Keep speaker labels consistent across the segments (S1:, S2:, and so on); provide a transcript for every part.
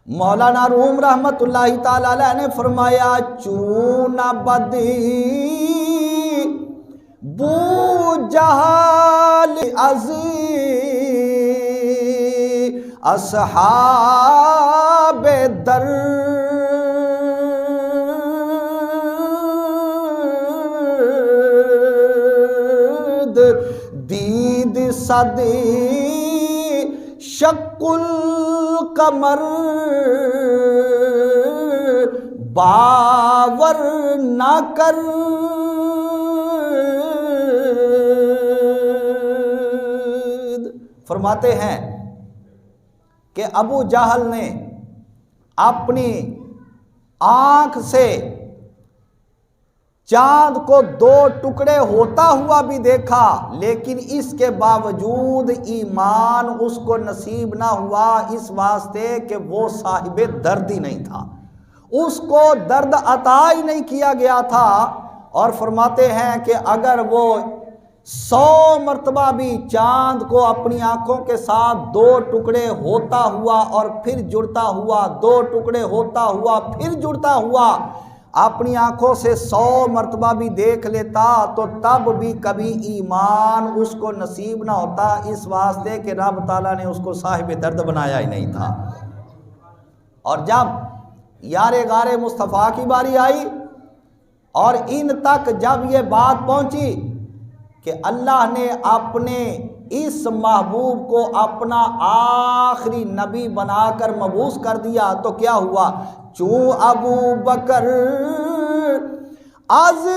S1: مولانا روم رحمت اللہ تعالی علیہ نے فرمایا چون بدی بو جہل اصحاب درد دید صدی شق القمر باور نہ کر فرماتے ہیں کہ ابو جہل نے اپنی آنکھ سے چاند کو دو ٹکڑے ہوتا ہوا بھی دیکھا، لیکن اس کے باوجود ایمان اس کو نصیب نہ ہوا، اس واسطے کہ وہ صاحب درد ہی نہیں تھا، اس کو درد عطا ہی نہیں کیا گیا تھا۔ اور فرماتے ہیں کہ اگر وہ 100 مرتبہ بھی چاند کو اپنی آنکھوں کے ساتھ دو ٹکڑے ہوتا ہوا اور پھر جڑتا ہوا، دو ٹکڑے ہوتا ہوا پھر جڑتا ہوا، اپنی آنکھوں سے 100 مرتبہ بھی دیکھ لیتا تو تب بھی کبھی ایمان اس کو نصیب نہ ہوتا، اس واسطے کہ رب تعالیٰ نے اس کو صاحب درد بنایا ہی نہیں تھا۔ اور جب یار غار مصطفیٰ کی باری آئی اور ان تک جب یہ بات پہنچی کہ اللہ نے اپنے اس محبوب کو اپنا آخری نبی بنا کر مبعوث کر دیا، تو کیا ہوا؟ چوں ابو بکر از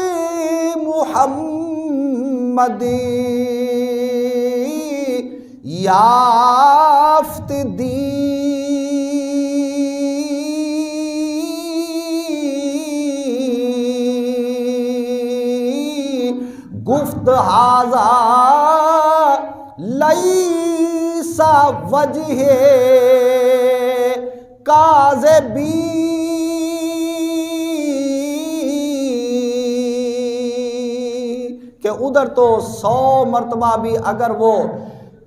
S1: محمدی یافت دی گفت ہذا لیسا وجہ کاذبی، کہ ادھر تو 100 مرتبہ بھی اگر وہ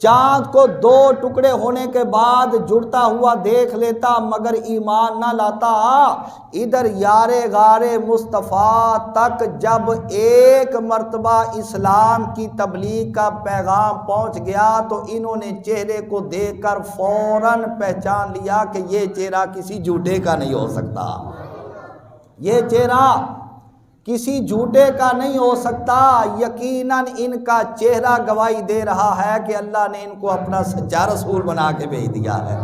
S1: چاند کو دو ٹکڑے ہونے کے بعد جڑتا ہوا دیکھ لیتا مگر ایمان نہ لاتا، ادھر یار غار مصطفیٰ تک جب ایک مرتبہ اسلام کی تبلیغ کا پیغام پہنچ گیا تو انہوں نے چہرے کو دیکھ کر فوراً پہچان لیا کہ یہ چہرہ کسی جھوٹے کا نہیں ہو سکتا، یہ چہرہ کسی جھوٹے کا نہیں ہو سکتا، یقیناً ان کا چہرہ گواہی دے رہا ہے کہ اللہ نے ان کو اپنا سچا رسول بنا کے بھیج دیا ہے۔